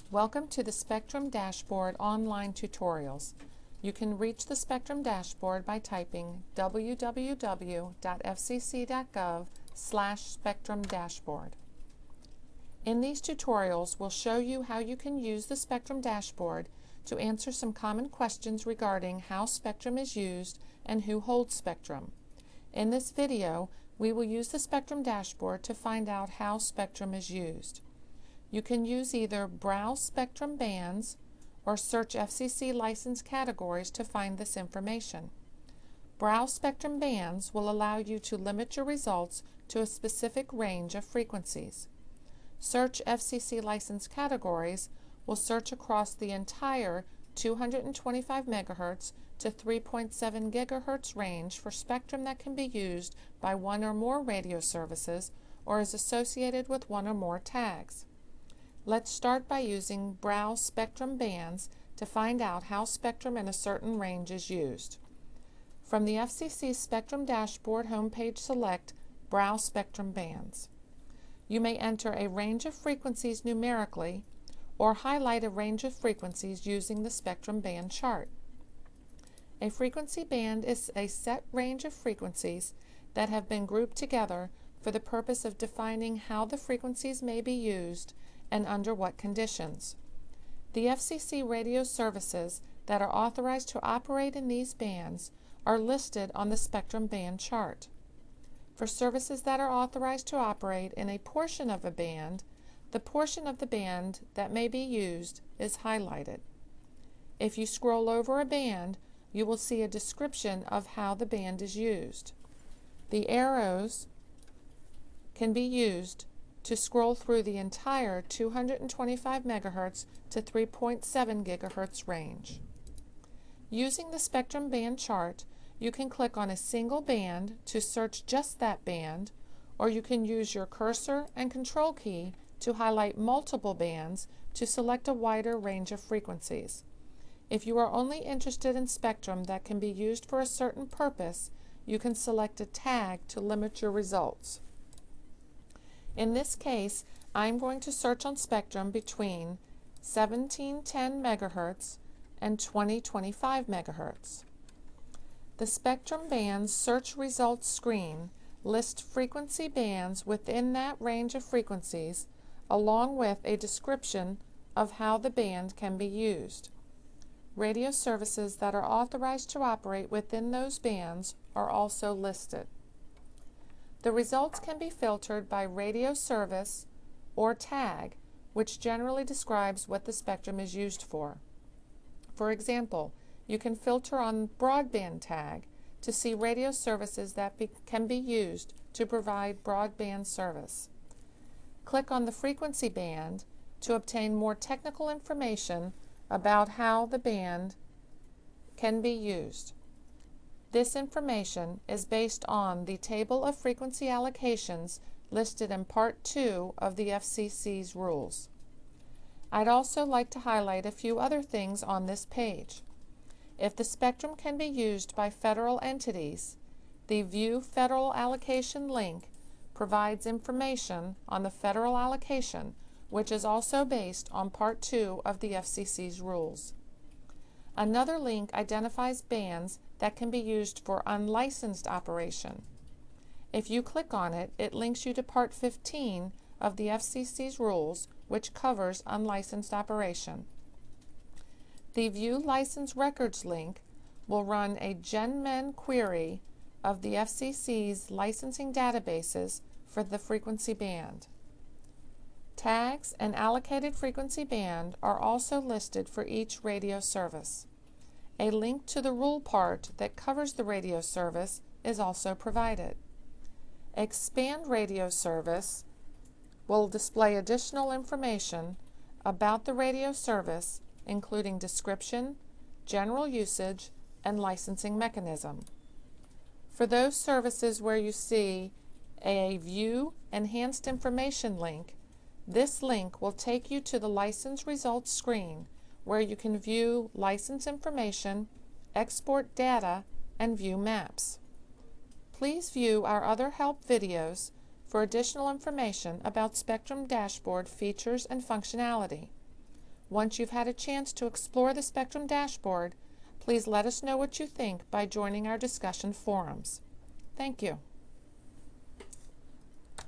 Welcome to the Spectrum Dashboard online tutorials. You can reach the Spectrum Dashboard by typing www.fcc.gov/spectrum-dashboard. In these tutorials, we'll show you how you can use the Spectrum Dashboard to answer some common questions regarding how Spectrum is used and who holds Spectrum. In this video, we will use the Spectrum Dashboard to find out how Spectrum is used. You can use either Browse Spectrum Bands or search FCC license categories to find this information. Browse Spectrum Bands will allow you to limit your results to a specific range of frequencies. Search FCC license categories will search across the entire 225 MHz to 3.7 GHz range for spectrum that can be used by one or more radio services or is associated with one or more tags. Let's start by using Browse Spectrum Bands to find out how spectrum in a certain range is used. From the FCC Spectrum Dashboard homepage, select Browse Spectrum Bands. You may enter a range of frequencies numerically or highlight a range of frequencies using the spectrum band chart. A frequency band is a set range of frequencies that have been grouped together for the purpose of defining how the frequencies may be used and under what conditions. The FCC radio services that are authorized to operate in these bands are listed on the spectrum band chart. For services that are authorized to operate in a portion of a band, the portion of the band that may be used is highlighted. If you scroll over a band, you will see a description of how the band is used. The arrows can be used to scroll through the entire 225 MHz to 3.7 GHz range. Using the spectrum band chart, you can click on a single band to search just that band, or you can use your cursor and control key to highlight multiple bands to select a wider range of frequencies. If you are only interested in spectrum that can be used for a certain purpose, you can select a tag to limit your results. In this case, I'm going to search on spectrum between 1710 MHz and 2025 MHz. The Spectrum Bands Search Results screen lists frequency bands within that range of frequencies, along with a description of how the band can be used. Radio services that are authorized to operate within those bands are also listed. The results can be filtered by radio service or tag, which generally describes what the spectrum is used for. For example, you can filter on broadband tag to see radio services that can be used to provide broadband service. Click on the frequency band to obtain more technical information about how the band can be used. This information is based on the table of frequency allocations listed in Part 2 of the FCC's rules. I'd also like to highlight a few other things on this page. If the spectrum can be used by federal entities, the View Federal Allocation link provides information on the federal allocation, which is also based on Part 2 of the FCC's rules. Another link identifies bands that can be used for unlicensed operation. If you click on it, it links you to Part 15 of the FCC's rules, which covers unlicensed operation. The View License Records link will run a GenMen query of the FCC's licensing databases for the frequency band. Tags and allocated frequency band are also listed for each radio service. A link to the rule part that covers the radio service is also provided. Expand Radio Service will display additional information about the radio service, including description, general usage, and licensing mechanism. For those services where you see a View Enhanced Information link, this link will take you to the license results screen where you can view license information, export data, and view maps. Please view our other help videos for additional information about Spectrum Dashboard features and functionality. Once you've had a chance to explore the Spectrum dashboard, please let us know what you think by joining our discussion forums. Thank you.